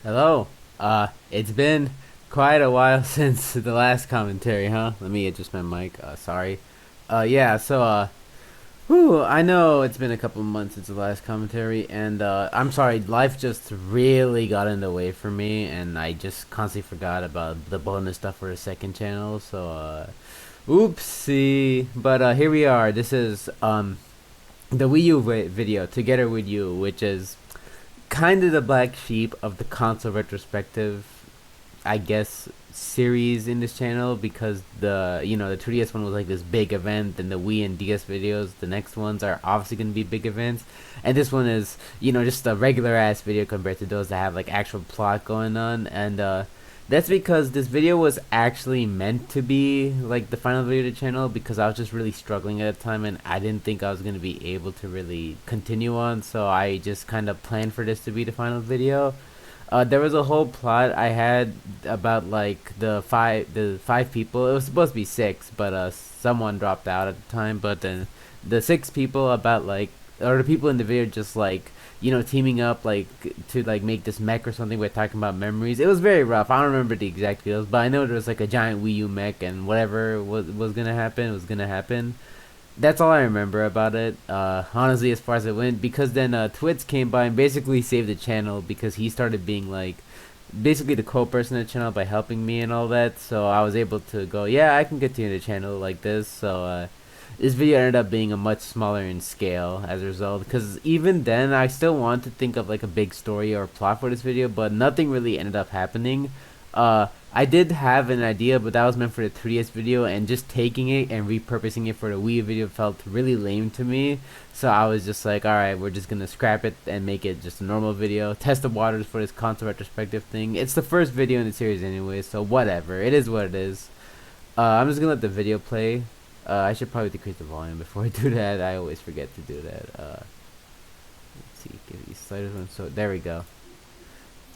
Hello. It's been quite a while since the last commentary, huh? Let me adjust my mic. Sorry. Yeah. Whew, I know it's been a couple of months since the last commentary, and I'm sorry. Life just really got in the way for me, and I just constantly forgot about the bonus stuff for the second channel. Oopsie. But here we are. This is the Wii U video together with you, which is kind of the black sheep of the console retrospective, I guess, series in this channel, because the 2DS one was like this big event, and the Wii and DS videos, the next ones are obviously going to be big events, and this one is just a regular ass video compared to those that have like actual plot going on. And that's because this video was actually meant to be like the final video of the channel, because I was just really struggling at the time and I didn't think I was going to be able to really continue on, so I just kind of planned for this to be the final video. There was a whole plot I had about like the five people. It was supposed to be six, but someone dropped out at the time. But then the six people about like, or the people in the video just like teaming up like to like make this mech or something by talking about memories. It was very rough. I don't remember the exact details, but I know there was like a giant Wii U mech, and whatever was gonna happen was gonna happen. That's all I remember about it. Honestly, as far as it went, because then Twits came by and basically saved the channel, because he started being like basically the co-person of the channel by helping me and all that. So I was able to go, yeah, I can continue the channel like this. This video ended up being a much smaller in scale as a result, because even then I still wanted to think of like a big story or plot for this video, but nothing really ended up happening. I did have an idea, but that was meant for the 3DS video, and just taking it and repurposing it for the Wii video felt really lame to me. So I was just like, alright, we're just gonna scrap it and make it just a normal video, test the waters for this console retrospective thing. It's the first video in the series anyway, so whatever, it is what it is. I'm just gonna let the video play. I should probably decrease the volume before I do that. I always forget to do that. Let's see, give these sliders one. So there we go.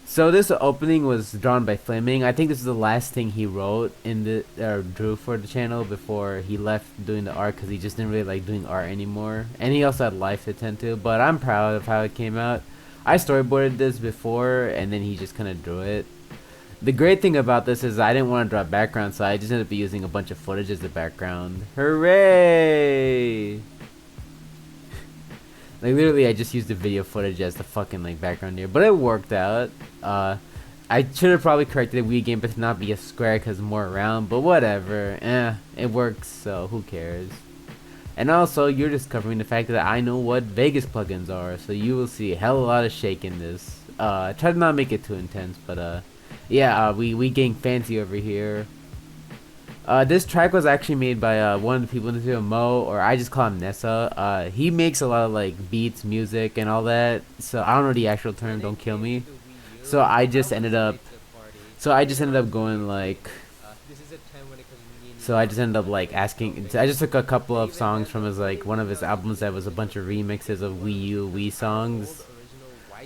So this opening was drawn by Fleming. I think this is the last thing he wrote in the or drew for the channel before he left doing the art, because he just didn't really like doing art anymore. And he also had life to tend to. But I'm proud of how it came out. I storyboarded this before, and then he just kind of drew it. The great thing about this is I didn't want to draw background, so I just ended up using a bunch of footage as the background. Hooray! Like literally, I just used the video footage as the fucking like background here, but it worked out. I should have probably corrected the Wii game, but to not be a square because more round. But whatever, it works. So who cares? And also, you're discovering the fact that I know what Vegas plugins are, so you will see a hell of a lot of shake in this. Try to not make it too intense, but yeah, we getting fancy over here. This track was actually made by one of the people in the video, Mo, or I just call him Nessa. He makes a lot of like beats, music, and all that. So I don't know the actual term. Don't kill me. So I just ended up. So I just ended up going like. So I just ended up like asking. I just took a couple of songs from his like one of his albums that was a bunch of remixes of Wii U Wii songs.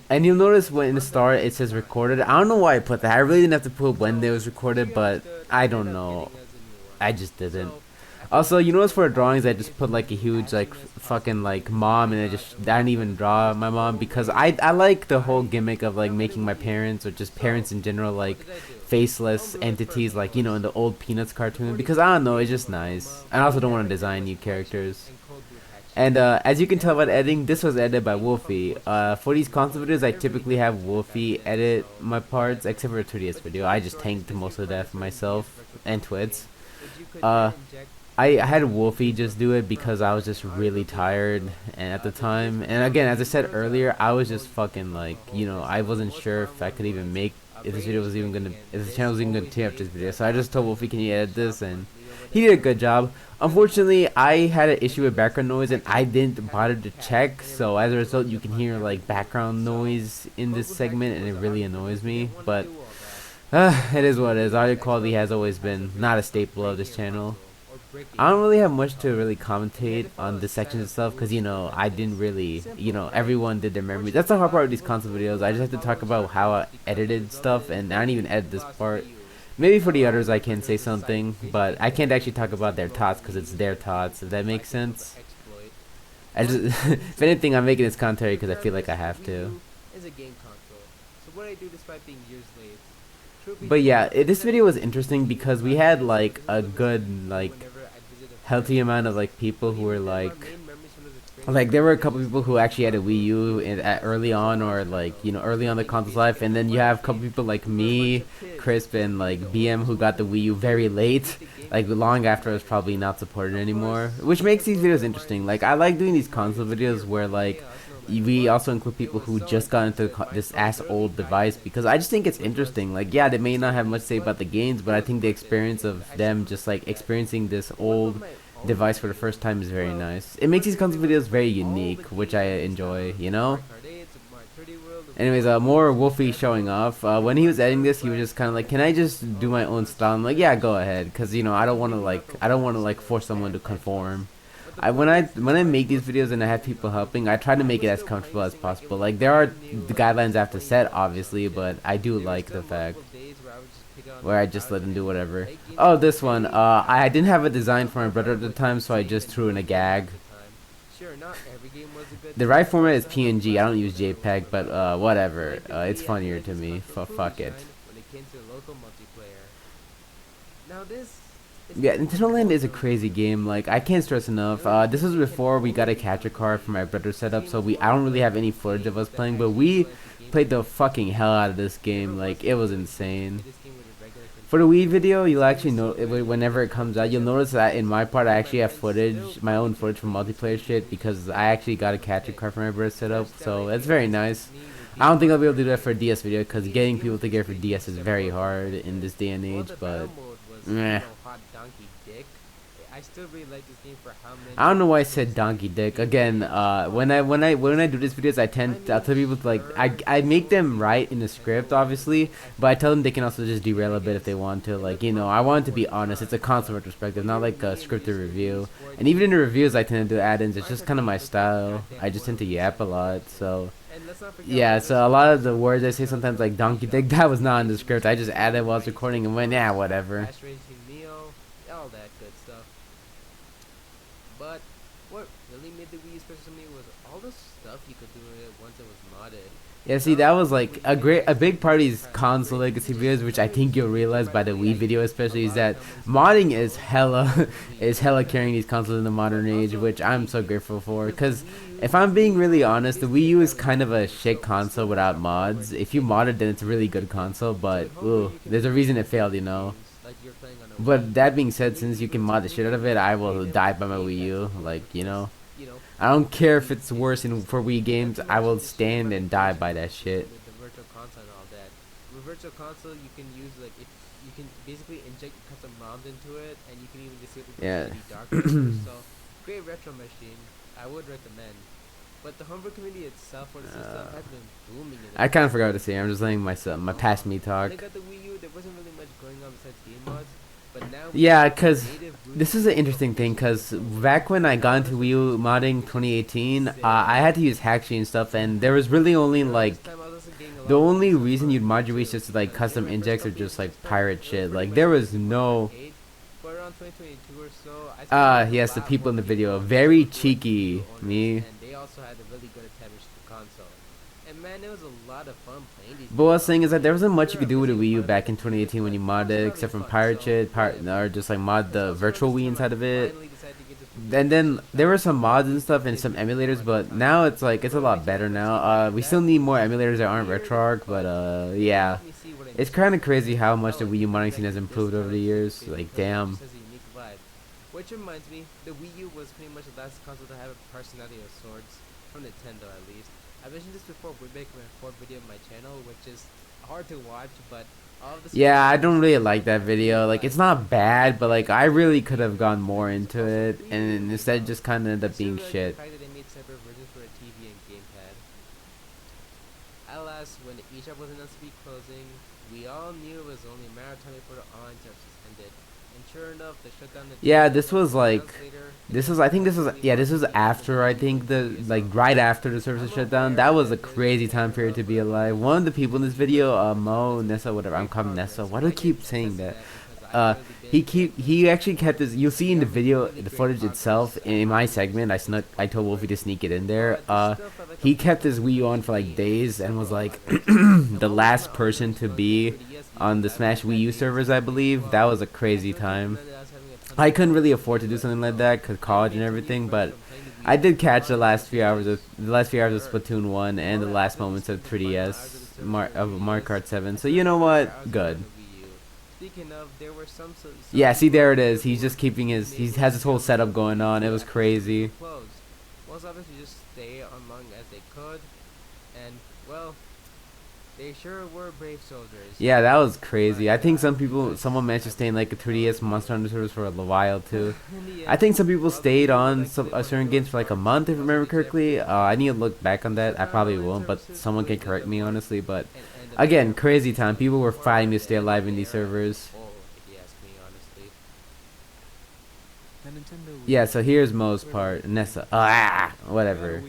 And you'll notice when in the start it says recorded. I don't know why I put that. I really didn't have to put when they was recorded, but I don't know. I just didn't. Also, you notice for drawings, I just put like a huge like fucking like mom, and I didn't even draw my mom, because I like the whole gimmick of like making my parents, or just parents in general, like faceless entities, like in the old Peanuts cartoon, because I don't know, it's just nice. I also don't want to design new characters. And as you can tell by the editing, this was edited by Wolfie. For these console videos, I typically have Wolfie edit my parts, except for a 2DS video. I just tanked most of that for myself and Twits. Uh, I had Wolfie just do it because I was just really tired and at the time. And again, as I said earlier, I was just fucking like, I wasn't sure if I could even make, if this video was even gonna, if the channel was even gonna take up this video. So I just told Wolfie, can you edit this? And he did a good job. Unfortunately, I had an issue with background noise, and I didn't bother to check. So as a result, you can hear like background noise in this segment, and it really annoys me. But it is what it is. Audio quality has always been not a staple of this channel. I don't really have much to really commentate on this section of stuff, because I didn't really, everyone did their memories. That's the hard part of these console videos. I just have to talk about how I edited stuff, and I don't even edit this part. Maybe for the others I can say something, but I can't actually talk about their thoughts because it's their thoughts, if that makes sense. If anything, I'm making this commentary because I feel like I have to. But yeah, this video was interesting because we had like a good healthy amount of like people who were like there were a couple people who actually had a Wii U at early on, or like early on the console's life, and then you have a couple people like me, Crisp, and like BM who got the Wii U very late, like long after it was probably not supported anymore, which makes these videos interesting. Like I like doing these console videos where like we also include people who just got into this ass old device, because I just think it's interesting. Like yeah, they may not have much to say about the games, but I think the experience of them just like experiencing this old device for the first time is very nice. It makes these console videos very unique, which I enjoy, you know? Anyways, more Wolfie showing off. When he was editing this, he was just kind of like, "Can I just do my own style?" I'm like, "Yeah, go ahead," because I don't want to like force someone to conform. When I make these videos and I have people helping, I try to make it as comfortable as possible. Like there are the guidelines I have to set, obviously, but I do like the fact where I just let them do whatever. Oh, this one. I didn't have a design for my brother at the time, so I just threw in a gag. The right format is PNG. I don't use JPEG, but whatever. It's funnier to me. Fuck it. Yeah, Nintendo Land is a crazy game. Like I can't stress enough. This was before we got a capture card for my brother setup, so I don't really have any footage of us playing, but we played the fucking hell out of this game. Like it was insane. For the Wii video, you'll actually know whenever it comes out. You'll notice that in my part, I actually have footage, my own footage from multiplayer shit, because I actually got a capture card for my brother setup. So that's very nice. I don't think I'll be able to do that for a DS video, because getting people to get it for DS is very hard in this day and age. But meh. I don't know why I said donkey dick again. When I do these videos, I'll tell people to, like I make them write in the script, obviously, but I tell them they can also just derail a bit if they want to. Like I want it to be honest. It's a console retrospective, not like a scripted review. And even in the reviews, I tend to do add-ins. It's just kind of my style. I just tend to yap a lot, so. Yeah, so a lot of the words I say sometimes, like donkey dick, that was not in the script. I just added while I was recording and went, yeah, whatever. But what really made the Wii U special to me was all the stuff you could do with it once it was modded. Yeah, see, that was like a big part of these console legacy videos, which I think you'll realize by the Wii video especially, is that modding is hella carrying these consoles in the modern age, which I'm so grateful for. Because if I'm being really honest, the Wii U is kind of a shit console without mods. If you mod it, then it's a really good console, but ooh, there's a reason it failed, you know. But that being said, since you can mod the shit out of it, I will die by my Wii U. Like, I don't care if it's worse for Wii games. I will stand and die by that shit. With the virtual console and all that. With virtual console, you can use you can basically inject custom ROMs into it, and you can even disable the dark mode. So, great retro machine. I would recommend. But the homebrew community itself for the system has been booming. I kind of forgot to say. I'm just letting my past me talk. When I got the Wii U, there wasn't really much going on besides game mods. Yeah, because this is an interesting thing, because back when I got into Wii U modding 2018, I had to use Hacktree and stuff, and there was really only the only reason you'd mod your Wii is just like custom injects or just like pirate shit. Like there was no. Yes, the people in the video, very cheeky, me. Man, it was a lot of fun playing these. But what I was saying is that there wasn't much you could do with a Wii U back in 2018 when you modded it, except from pirate shit, or just like mod the virtual Wii inside of it. And then there were some mods and stuff and some emulators, but now it's a lot better now. We still need more emulators that aren't RetroArch, but yeah, it's kind of crazy how much the Wii U modding scene has improved over the years. Like damn. Which reminds me, the Wii U was pretty much the last console to have a personality of sorts, from Nintendo at least. I mentioned this before, way back in my fourth video on my channel, which is hard to watch, but all of the. Yeah, I don't really like that video. Like, it's not bad, but like, I really could have gone more into it, and instead just kind of ended up being shit. Alas, when the eShop was announced to be closing, we all knew it was only a matter of time before the online services ended. And sure enough, the shutdown. Yeah, this was like. This was after, I think, right after the services shut down. That was a crazy time period to be alive. One of the people in this video, Mo, Nessa, whatever, I'm calling Nessa. Why do I keep saying that? he actually kept his. You'll see in the video, the footage itself. In my segment, I told Wolfie to sneak it in there. He kept his Wii U on for like days and was like the last person to be on the Smash Wii U servers, I believe. That was a crazy time. I couldn't really afford to do something like that because college and everything, but I did catch the last few hours of Splatoon 1 and the last moments of 3DS of Mario Kart 7. So you know what? Good. Yeah, see, there it is. He's just keeping his. He has his whole setup going on. It was crazy. Most obviously just stay among as they could, and well, they sure were brave soldiers. Yeah, that was crazy. I think someone managed to stay in like a 3DS Monster Hunter servers for a while too. I think some people stayed on certain games for like a month, if I remember correctly. I need to look back on that. I probably won't, but someone can correct me honestly. But again, crazy time. People were fighting to stay alive in these servers. Yeah, so here's Mo's part. Nessa. Whatever.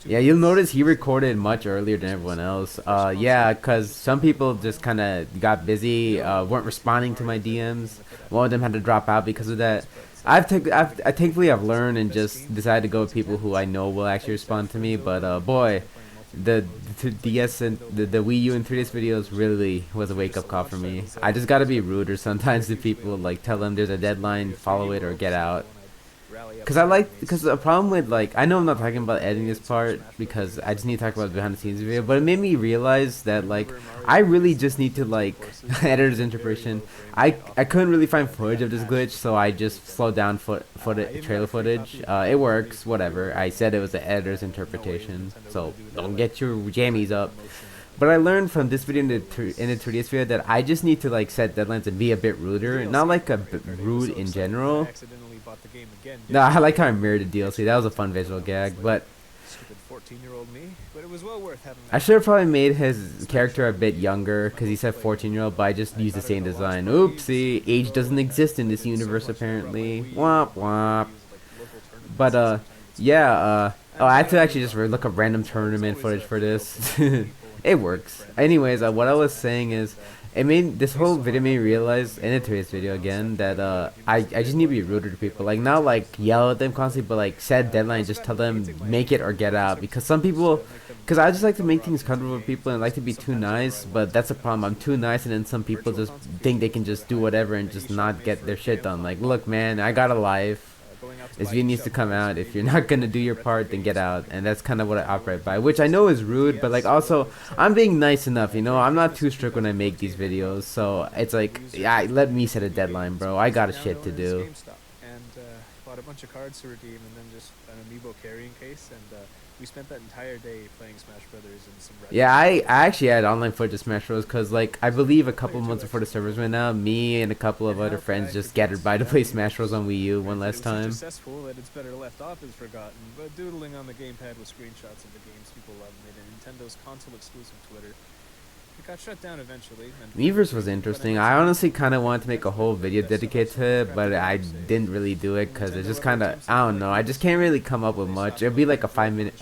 Yeah, you'll notice he recorded much earlier than everyone else. Yeah, because some people just kind of got busy, weren't responding to my DMs. One of them had to drop out because of that. Thankfully I've learned and just decided to go with people who I know will actually respond to me. But boy, the DS and the Wii U and 3DS videos really was a wake up call for me. I just gotta be ruder sometimes to people, like tell them there's a deadline, follow it or get out. Because the problem with, like, I know I'm not talking about editing this part because I just need to talk about the behind the scenes video, but it made me realize that, like, I really just need to, like, editor's interpretation. I couldn't really find footage of this glitch, so I just slowed down trailer footage. It works, whatever. I said it was the editor's interpretation, so don't get your jammies up. But I learned from this video in the 3DS video that I just need to, like, set deadlines and be a bit ruder, not like rude in general. No, I like how I mirrored the DLC. That was a fun visual gag, but I should have probably made his character a bit younger because he said 14-year-old, but I just used the same design. Oopsie, age doesn't exist in this universe apparently. Womp womp. But yeah, oh, I had to actually just look up random tournament footage for this. It works. Anyways, what I was saying is, this whole video made me realize, in the today's video again, that I just need to be ruder to people. Like, not like yell at them constantly, but like set deadlines, just tell them make it or get out. Because some people, because I just like to make things comfortable for people and like to be too nice, but that's a problem. I'm too nice, and then some people just think they can just do whatever and just not get their shit done. Like, look, man, I got a life. This video needs to come out. If you're not gonna do your part, then get out. And that's kind of what I operate by, which I know is rude, but like also I'm being nice enough, you know. I'm not too strict when I make these videos, so it's like, yeah, let me set a deadline, bro. I got a shit to do. Bought a bunch of cards to redeem and then just an amiibo carrying case, and we spent that entire day playing Smash Brothers and some yeah, I actually had online footage of Smash Bros. Because, like, I believe a couple months before the servers went out, me and a couple of other friends just gathered by to play Smash Bros. On Wii U one last time. Successful that it's better left off is forgotten, but doodling on the gamepad with screenshots of the games people love made a Nintendo's console exclusive Twitter. It got shut down eventually. Miiverse was interesting. I honestly kind of wanted to make a whole video dedicated to it, but I didn't really do it because it just kind of, I don't know, I just can't really come up with much. It'd be like a 5-minute.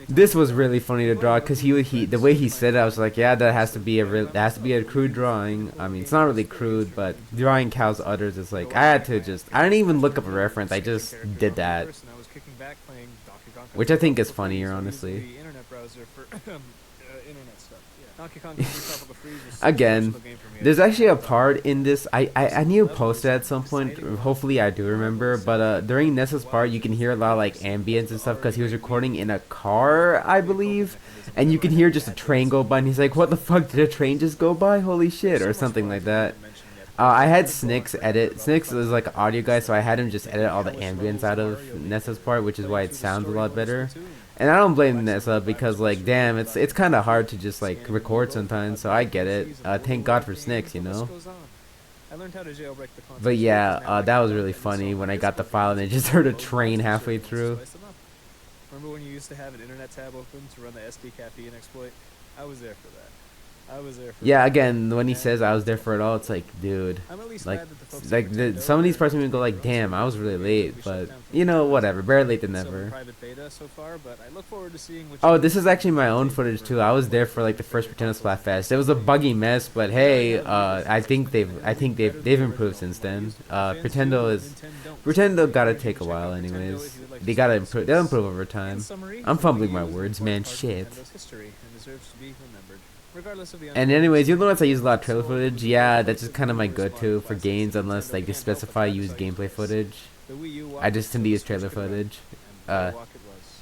This was really funny to draw because the way he said it, I was like, yeah, that has to be a crude drawing. I mean, it's not really crude, but drawing cows udders is like, I didn't even look up a reference. I just did that, which I think is funnier, honestly. Again, there's actually a part in this, I need to post it at some point, hopefully I do remember, but during Nessa's part you can hear a lot of like ambience and stuff because he was recording in a car, I believe, and you can hear just a train go by and he's like, what the fuck, did a train just go by, holy shit, or something like that. I had Snix edit. Snix is like an audio guy, so I had him just edit all the ambience out of Nessa's part, which is why it sounds a lot better. And I don't blame Nessa because, like, damn, it's kind of hard to just like record sometimes. So I get it. Thank God for Snix, you know. But yeah, that was really funny when I got the file and I just heard a train halfway through. Remember when you used to have an internet tab open to run the SD caffeine exploit? I was there for that. I was there for Yeah, it. again, when he And says I was there for it all, it's like, dude, I'm at least like, glad that the folks at like some of Nintendo these are parts even go taking like, their own damn, I sort was of really the games that late, we shut but down from you know, Nintendo's whatever, better late than it's still in never. private beta so far, but I look forward to seeing what you Oh, and this your is actually friends my might own take footage over too. I what was there might for be like your the first favorite Pretender console Splatfest. games It of was the a year. buggy mess, but We already hey, have a Wii version I that's think coming, they've, and I it'll be think better they've than the improved original since from what I then. used to be. Fans who Pretendo is, Nintendo so I Pretendo gotta encourage you take to a check while, out Nintendo if anyways. you would like to They see gotta what improve. They'll exists. improve over In time. summary, I'm the Wii fumbling my U is an words, man. important part of Shit. Nintendo's history and deserves to be remembered, regardless of the And underlying anyways, you'll story. notice I use a lot of trailer So, it footage. was a great Yeah, that's choice just of kind of my numerous modern go-to for classics games, that unless Nintendo like they can't help but specify use satisfy your gameplay taste. footage. The Wii U I walked just tend until to the use Switch trailer could run, footage. and boy, Uh, walk it was.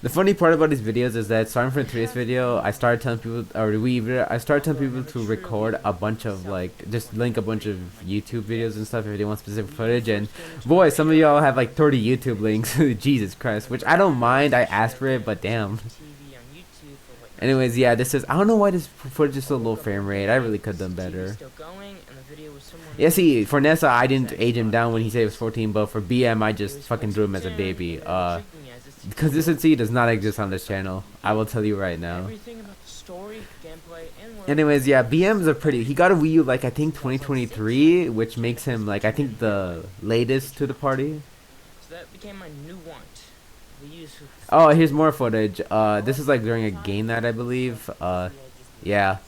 The funny part about these videos is that starting from today's video, I started telling people, I started telling people to record a bunch of like, just link a bunch of YouTube videos and stuff if they want specific footage. And boy, some of y'all have like 30 YouTube links. Jesus Christ, which I don't mind. I asked for it, but damn. Anyways, yeah, this is. I don't know why this footage is so low frame rate. I really could have done better. Yeah, see, for Nessa, I didn't age him down when he said he was 14, but for BM, I just fucking threw him as a baby. Consistency does not exist on this channel. I will tell you right now. Anyways, yeah, BM's a pretty. He got a Wii U like I think 2023, which makes him like I think the latest to the party. So that became my new want. Oh, here's more footage. This is like during a game night, I believe. Yeah.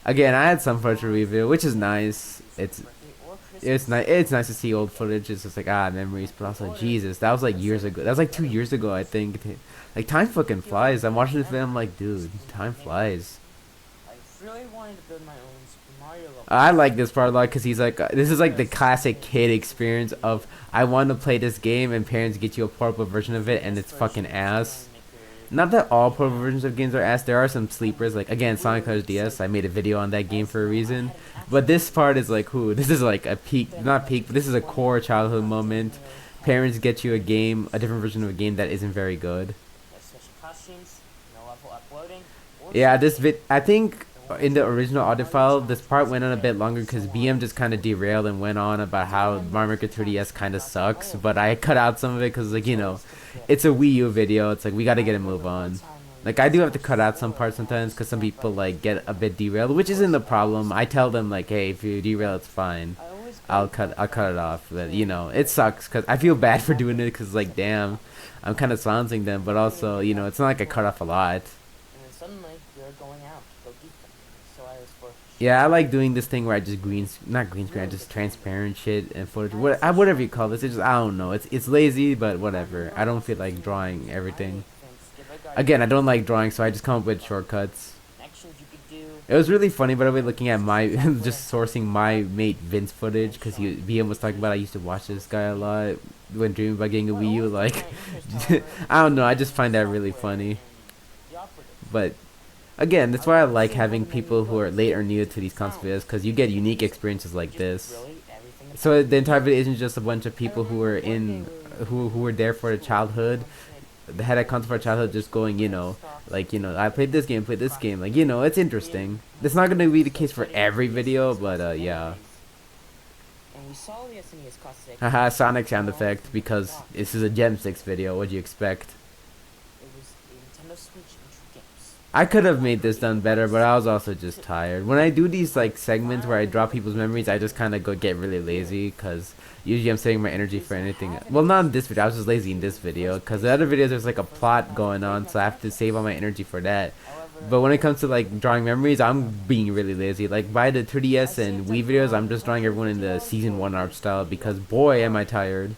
Again, I had some footage to review, which is nice. It's nice. It's nice to see old footage. It's just like memories, but also Jesus, that was like years ago. That was like 2 years ago, I think. Like time fucking flies. I'm watching this video. I'm like, dude, time flies. I really wanted to build my own Super Mario level. I like this part a lot because he's like, this is like the classic kid experience of I want to play this game and parents get you a portable version of it and it's fucking ass. Not that all portable versions of games are ass. There are some sleepers. Like again, Sonic Colors DS. I made a video on that game for a reason. But this part is like, this is like a peak, not peak, but this is a core childhood moment. Parents get you a game, a different version of a game that isn't very good. Yeah, I think in the original audio file, this part went on a bit longer because BM just kind of derailed and went on about how Mario Maker 3DS kind of sucks. But I cut out some of it because, like, you know, it's a Wii U video. It's like, we got to get a move on. Like, I do have to cut out some parts sometimes because some people, like, get a bit derailed, which isn't the problem. I tell them, like, hey, if you derail, it's fine. I'll cut it off. But, you know, it sucks because I feel bad for doing it because, like, damn, I'm kind of silencing them. But also, you know, it's not like I cut off a lot. Yeah, I like doing this thing where I just not green screen, I just transparent shit and footage. Whatever you call this, it's just, I don't know. It's lazy, but whatever. I don't feel like drawing everything. Again, I don't like drawing, so I just come up with shortcuts. It was really funny, by the way, looking at my just sourcing my mate Vince footage because BM was talking about I used to watch this guy a lot when dreaming about getting a Wii U. Like, I don't know. I just find that really funny. But again, that's why I like having people who are late or new to these console videos because you get unique experiences like this. So the entire video isn't just a bunch of people who were who were there for the childhood. They had a console for childhood just going, you know, like, you know, I played this game, like, you know, it's interesting. That's not gonna be the case for every video, but yeah. Haha, Sonic sound effect because this is a Gem 6 video. What'd you expect? I could have made this done better, but I was also just tired. When I do these like segments where I draw people's memories, I just kind of get really lazy because usually I'm saving my energy for anything. Well, not in this video. I was just lazy in this video because the other videos there's like a plot going on, so I have to save all my energy for that. But when it comes to like drawing memories, I'm being really lazy. Like by the 3DS and Wii videos, I'm just drawing everyone in the season 1 art style because boy am I tired.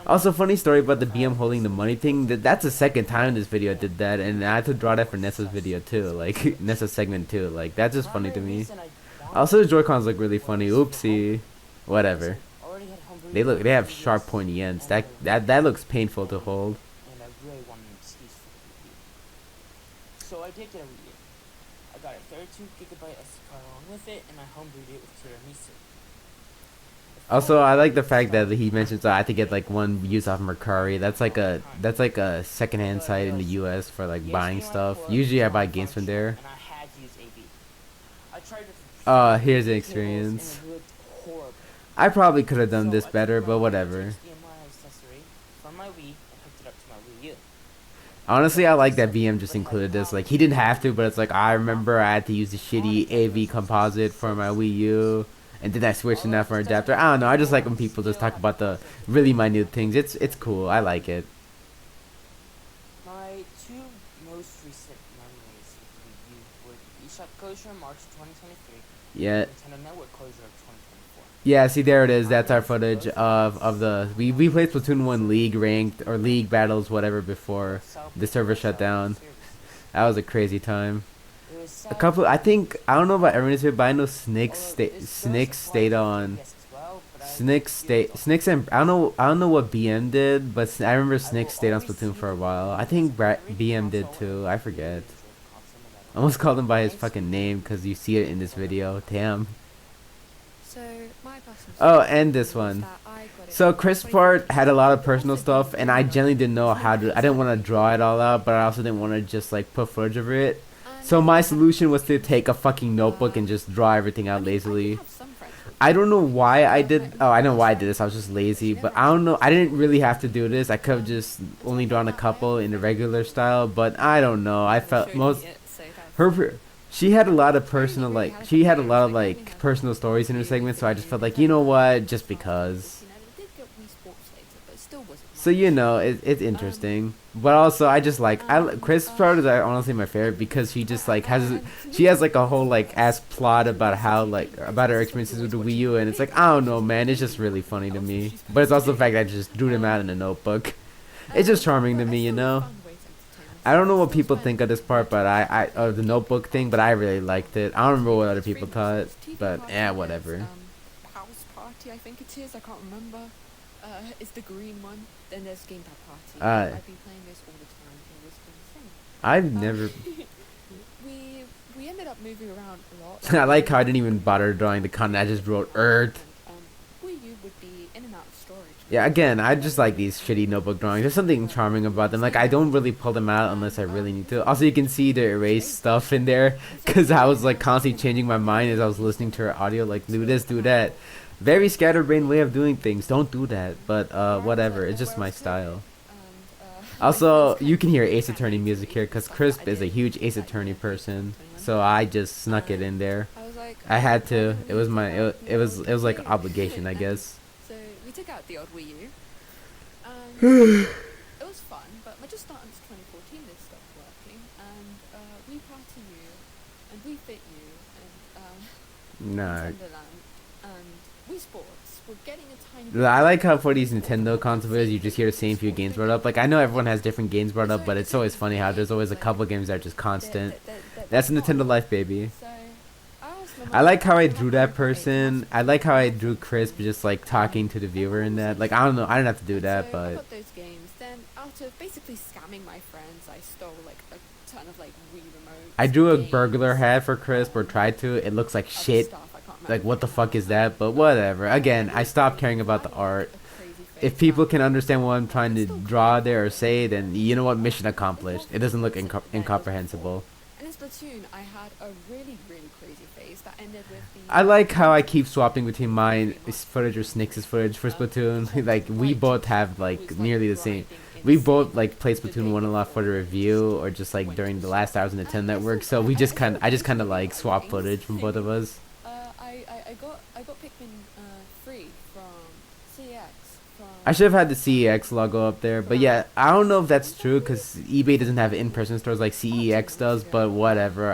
Also, funny story about the BM holding the money thing. That's the second time this video did that, and I had to draw that for Nessa's video too, like Nessa's segment too. Like that's just funny to me. Also, the Joy-Cons look really funny. Oopsie, whatever. They have sharp pointy ends. That looks painful to hold. So I did get a Wii U. I got a 32GB SD card along with it, and I homebrewed it with tiramisu. Also, I like the fact that he mentions I have to get like one use off Mercari. That's like a secondhand site in the U.S. for like buying stuff. Usually, I buy games from there. Here's the experience. I probably could have done this better, but whatever. Honestly, I like that BM just included this. Like, he didn't have to, but it's like, I remember I had to use the shitty AV composite for my Wii U, and then I switched to that for an adapter. I don't know. I just like when people just talk about the really minute things. It's cool. I like it. My two most recent memories of the Wii U were the eShop closure in March 2023 Yeah. and Nintendo Network closure of 2024. Yeah, see there it is. That's our footage of the we played Splatoon 1 League ranked or League battles whatever before the server shut down. That was a crazy time. A couple I think I don't know about everyone is here, but I know Snicks stayed on. Snicks and I don't know what BM did, but I remember Snicks stayed on Splatoon for a while. I think BM did too. I forget. I almost called him by his fucking name because you see it in this video. Damn. So my personal Oh, story and this was one. that I got it So for Chris free part from had a lot of Nintendo. personal Also stuff, and I generally didn't know how to. I didn't want to draw it all out, but I also didn't want to just like put footage over it. And So my solution was to take a fucking notebook and just draw everything I out mean, I did lazily. have some friends with I me, don't know why I but did. my Oh, I know why I best did this. I was just lazy, friend but was I don't know. I didn't really never have to do this. I could have just actually. only drawn a But couple in the I regular style, but I don't know. I felt showed most me it, so that's her. fine. She had a lot of Really, personal really like. had a She couple had a games, lot of like, let me like have personal stories in her Wii, segment, so I just Wii felt U, like, you know Nintendo, what, just Wii because. U, and I did get Wii Sports later, but it still wasn't So you much. know, it's interesting, but also I just like And Chris part is honestly my favorite because she just like has and to she me, has like a whole like it's ass plot about how like about her experiences with the Wii U, and it's like I don't know, man, it's just really funny to me. But it's also the fact that I just drew them out in a notebook. It's just charming to but I me, you still know. found a way to entertain I don't know myself. what Still people spent think of this part, but the notebook thing, but I really liked it. I don't remember what other people thought, but whatever. House party, I think it is. I can't remember. It's the green one. Then there's gamepad party. I've been playing this all the time. It was insane. I've never. We ended up moving around a lot. I like how I didn't even bother drawing the content. I just wrote Earth. Wii U would be in and out of storage. Yeah, again, I just like these shitty notebook drawings. There's something charming about them. Like, I don't really pull them out unless I really need to. Also, you can see the erased stuff in there because I was like constantly changing my mind as I was listening to her audio. Like, do this, do that. Very scatterbrained way of doing things. Don't do that. But whatever. It's just my style. Also, you can hear Ace Attorney music here because Crisp is a huge Ace Attorney person. So I just snuck it in there. I had to. It was my. It was like an obligation, I guess. So we took out the old Wii U. It was fun, but just not until 2014 it stopped working. And Wii Party U, and Wii Fit U, and No. Nintendo Land, and Wii Sports were getting a tiny. I like how for these Nintendo consoles, you just hear the same few games brought up. Like, I know everyone has different games brought up, but it's always funny how there's always a couple games that are just constant. That's Nintendo life, baby. So I like how I drew that person. I like how I drew Crisp just like talking to the viewer in that. Like, I don't know, I didn't have to do that, So I but got those games. Then out of basically scamming my friends, I stole like a ton of like Wii remotes. I drew a games, burglar hat for Crisp or tried to. It looks like other shit. stuff, I can't Like, remember what the now. fuck is that? But whatever. Again, I stopped caring about the art. A crazy If face people now. can understand what I'm trying to draw there or say, then you know what, mission accomplished. It doesn't look incomprehensible. And in Splatoon, I had a really, really crazy face that ended with the. I like how I keep swapping between mine footage or Snicks' footage for Splatoon. Like, we both have like nearly the same. We both like play Splatoon 1 a lot for the review or just like during the last hours in the 10 network. So we just I just kind of like swap footage from both of us. I got Pikmin 3 from CEX. I should have had the CEX logo up there, but yeah, I don't know if that's true because eBay doesn't have in-person stores like CEX does. But whatever.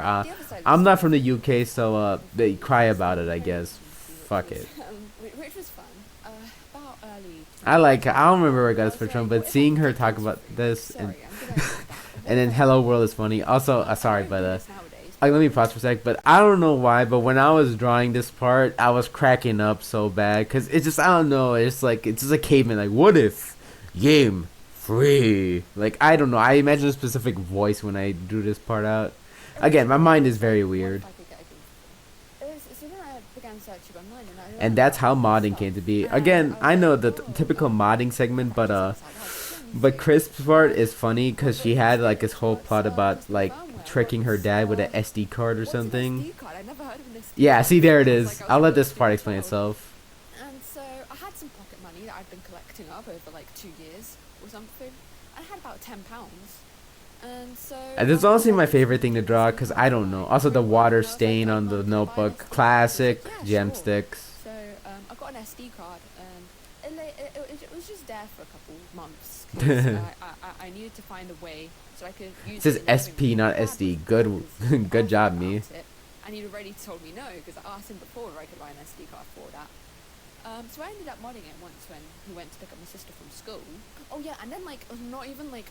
I'm not from the UK, so they cry about it, I guess. Fuck it. Which was fun. About early. I don't remember where I got this picture from, but seeing her talk about this and, and then Hello World is funny. Also, sorry, but let me pause for a sec. But I don't know why, but when I was drawing this part, I was cracking up so bad because it's just I don't know. It's like it's just a caveman. Like, what if game free? Like, I don't know. I imagine a specific voice when I drew this part out. Again, my mind is very weird. So then I began searching online, And that's how modding came to be. Again, I know the typical modding segment, but Crisp's part is funny because she had like this whole plot about like tricking her dad with an SD card or something. Yeah, see there it is. I'll let this part explain itself. And so I had some pocket money that I'd been collecting up over like 2 years or something. I had about £10. And so This is after honestly that, my I favorite thing to decided draw to because do I don't my know. Also, the program, water and I was like, stain on Mum, the can I buy an notebook, SD card? She was classic like, yeah, gem sure. sticks. So I got an SD card, and it was just there for a couple months because I needed to find a way so I could It use says it in the living SP, room. not My dad SD. was Good, there 'cause I good asked him job, about me. it, and he'd already told me no because I asked him before if I could buy an SD card for that. So I ended up modding it once when he went to pick up my sister from school. Oh yeah, and then like not even like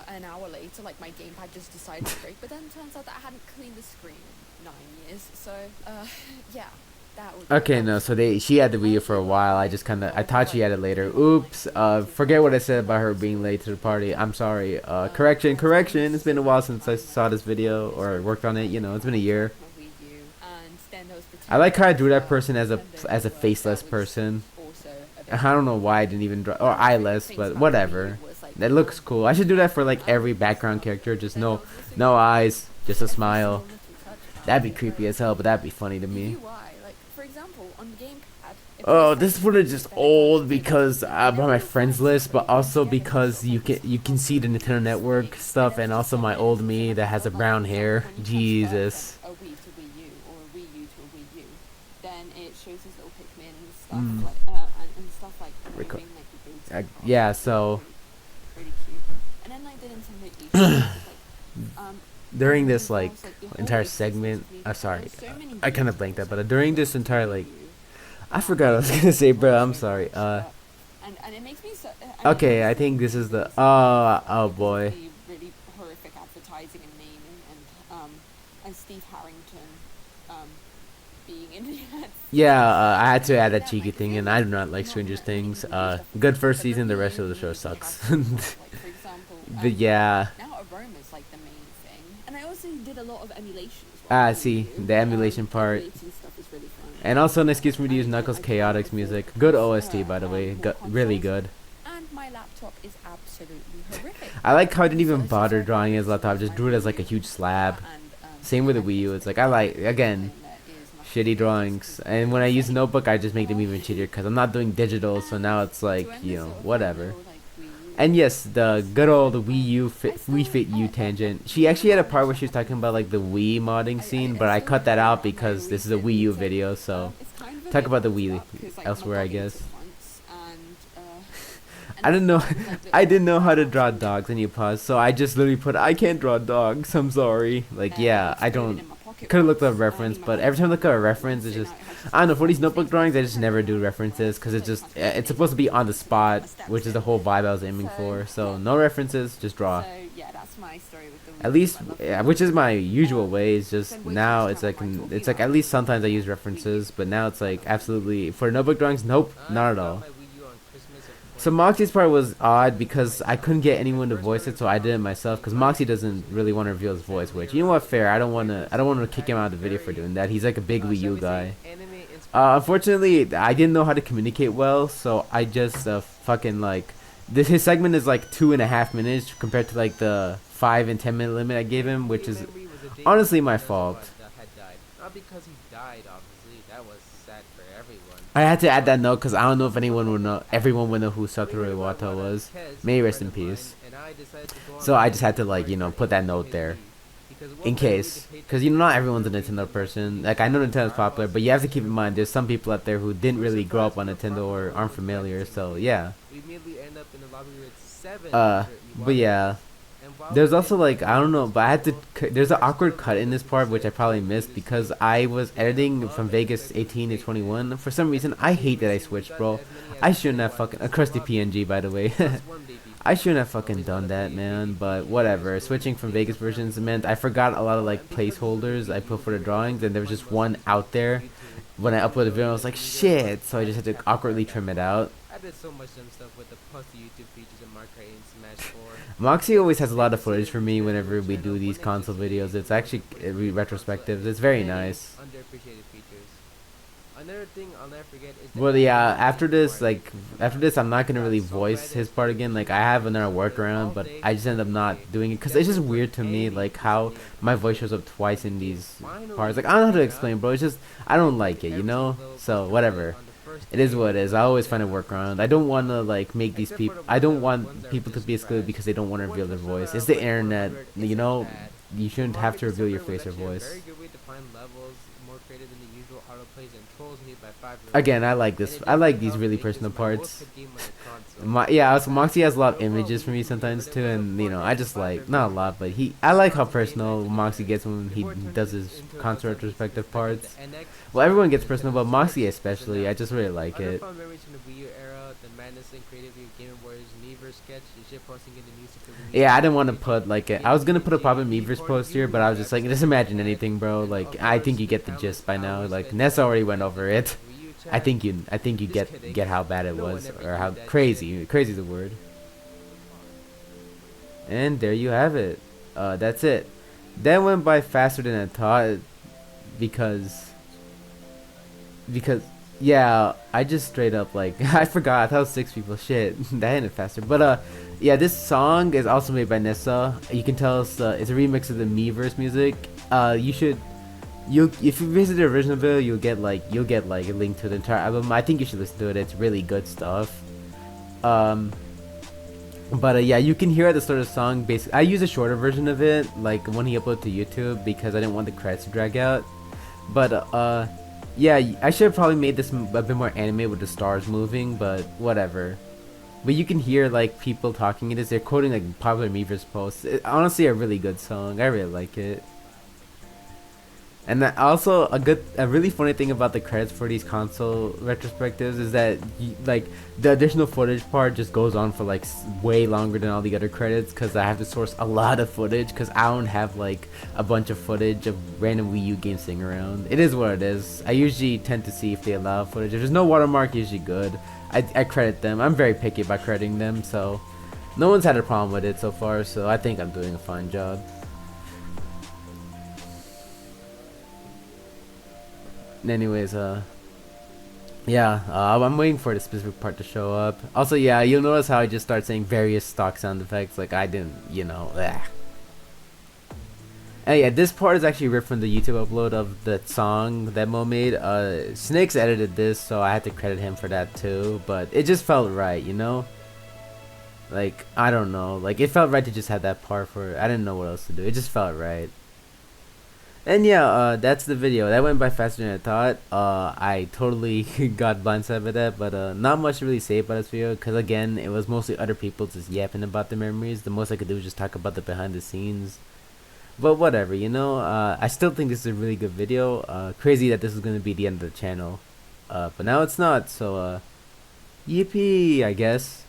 an hour later, like my gamepad just decided to break. But then it turns out that I hadn't cleaned the screen in 9 years. So yeah, that was. Okay, that no, was so fun. she had the Wii U And for a people while. I like just kind of, I they'll thought she like had it later. do them on, like, Oops, YouTube forget what I videos said about her and being late to the party. I'm sorry. friends Correction. It's been a while since I find saw like this video this or really worked on it. You know, it's been a fun year. my Wii U, and then there was I like how I drew that Pretend person as a Nintendo faceless that was person. also a bit I don't know why I didn't even draw, or eyeless, but whatever. That looks cool. I should do that for like every background character. Just no eyes, just a smile. That'd be creepy as hell, but that'd be funny to me. UI, like for example, on the gamepad. Oh, this footage is old because about my friends list, but also because you can see the Nintendo Network stuff, and also my old me that has a brown hair. Jesus. A Wii to Wii U or a Wii U to a Wii U, then it shows his little Pikmin and stuff Mm. like and stuff like moving like the boots and Yeah, all. so Really cute. And then like the Nintendo eShop, during and this like involves, the whole entire ecosystem segment, to me. sorry, There's so many I kind of games blanked that, also but during this on entire the like, Wii U, I forgot what I was gonna say, bro. I'm sorry. and it makes me so. Okay, I think this is the. Oh boy. Really horrific advertising and naming, and Steve Harrington, being in the ads. Yeah, I had to add that cheeky thing, and I do not like Stranger Things. Good first season, the rest of the show sucks. For example, But yeah. now Aroma's like the main thing, and I also did a lot of emulations. See, the emulation part. Emulating stuff is really fun. And also an excuse for me to use Knuckles Chaotix music. Good OST, by the way. Really good. And my laptop is absolutely horrific. I like how I didn't even bother drawing his laptop. I just drew it as like a huge slab. Same with the Wii U. It's like, I like, again, shitty drawings. And when I use Notebook, I just make them even shittier because I'm not doing digital. So now it's like, you know, whatever. And yes, the good old Wii Fit U tangent. She actually had a part where she was talking about like the Wii modding scene, but I cut that out because this is a Wii U video, so talk about the Wii elsewhere, I guess. I didn't know, I didn't know how to draw dogs, and you pause, so I just literally put, I can't draw dogs, I'm sorry. Like, yeah, I don't, could have looked up a reference, but every time I look at a reference, it's just, I don't know, for these notebook drawings, I just never do references, because it's just, it's supposed to be on the spot, which is the whole vibe I was aiming for, so no references, just draw. So yeah, that's my story with the Wii At least, U. yeah, which is my usual way, is just, now it's like at least sometimes I use references, but now it's like, absolutely, for notebook drawings, nope, not at all. So Moxie's part was odd because I couldn't get anyone to voice it, so I did it myself. Because Moxie doesn't really want to reveal his voice, which, you know what, fair. I don't want to kick him out of the video for doing that. He's like a big Wii U guy. Unfortunately, I didn't know how to communicate well, so I just fucking like his segment is like 2.5 minutes compared to like the 5 and 10 minute limit I gave him, which is honestly my fault. Not because he died, obviously. That was sad for everyone. I had to add that note because I don't know if anyone would know. Everyone would know who Satoru Iwata was. May he rest in peace. So I just had to like, you know, put that note there in case, because you know, not everyone's a Nintendo person. Like, I know Nintendo's popular, but you have to keep in mind there's some people out there who didn't really grow up on Nintendo or aren't familiar. So yeah. But yeah. There's also like, I don't know, but I had to, there's an awkward cut in this part which I probably missed because I was editing from Vegas 18 to 21. For some reason, I hate that I switched, bro. I shouldn't have fucking, a crusty PNG, by the way. I shouldn't have fucking done that, man, but whatever. Switching from Vegas versions meant I forgot a lot of like placeholders I put for the drawings, and there was just one out there. When I uploaded the video, I was like, shit, so I just had to awkwardly trim it out. I did so much dumb stuff with the post YouTube features in Mario Kart 8 and Smash 4. Moxie always has a lot of footage for me whenever we do these console videos. It's actually retrospectives. It's very nice. Underappreciated features. Another thing I'll never forget is Well, yeah, after this, I'm not gonna really voice his part again. Like, I have another workaround, but I just end up not doing it because it's just weird to me, like how my voice shows up twice in these parts. Like, I don't know how to explain, bro. It's just I don't like it, you know. So whatever. first It is day what it is. I was always find a in workaround. I don't want to like make these except for people. the I don't ones want that people to just be excluded trash. because they don't want to The reveal their ones for voice. server It's the like internet. 400 You isn't know, bad. you shouldn't have to Market reveal your server was face or actually a voice. very good way to find levels more creative than the usual autoplays and trolls made by 5 year Again, I like and this. it I did like really these help really make this personal my most parts. played game on the console. Yeah, also Moxie has a lot The of overall images for Wii me U video sometimes verdict too, was a and you know, 4 I out of just 5 like not a reviews, lot, but which I is like how console game personal 9 to Moxie 10. gets when he Before it turned does his into an concert L7 retrospective perspective, parts. the NX Well, everyone gets and personal, Nintendo but Moxie Switch was especially. I just announced. really like Other it. fun memories from the Wii U era, the madness and creativity of Game & Watch's Miiverse sketch, the shit posting into New Super Wii Yeah, I U, didn't want to Luigi, put like the I was gonna put a proper NTG Meverse port post here, but viewing I was just like, websites just on the imagine NX, anything, bro. and Like of I think course you the get the countless gist by now. hours Like spent Nessa already chatting went with over legends it. on Wii U I chat. think you Just kidding. get how bad it No one was ever or did how that crazy crazy is the word. And there you have it. That's it. That went by faster than I thought because yeah, I just straight up like I forgot. I thought it was 6 people. Shit, that ended faster. But yeah, this song is also made by Nessa. You can tell it's a remix of the Miiverse music. You should you if you visit the original video, you'll get like a link to the entire album. I think you should listen to it. It's really good stuff. Um, but yeah, you can hear at the start of the song. Basically, I use a shorter version of it, like one he uploaded to YouTube, because I didn't want the credits to drag out. But yeah, I should have probably made this a bit more anime with the stars moving, but whatever. But you can hear like people talking in this. They're quoting like popular Miiverse posts. Honestly, a really good song. I really like it. And that also a really funny thing about the credits for these console retrospectives is that like the additional footage part just goes on for like way longer than all the other credits because I have to source a lot of footage because I don't have like a bunch of footage of random Wii U games sitting around. It is what it is. I usually tend to see if they allow footage. If there's no watermark, usually good. I credit them. I'm very picky about crediting them, so no one's had a problem with it so far. So I think I'm doing a fine job. Anyways, yeah, I'm waiting for the specific part to show up. Also, yeah, you'll notice how I just start saying various stock sound effects, like I didn't, you know, And yeah, this part is actually ripped from the YouTube upload of the song that Mo made. Snakes edited this, so I had to credit him for that too, but it just felt right, you know? Like, I don't know, like, it felt right to just have that part for, I didn't know what else to do, it just felt right. And yeah, that's the video. That went by faster than I thought. I totally got blindsided by that, but not much to really say about this video, because again, it was mostly other people just yapping about their memories. The most I could do was just talk about the behind the scenes. But whatever, you know, I still think this is a really good video. Crazy that this is going to be the end of the channel. But now it's not, so yippee, I guess.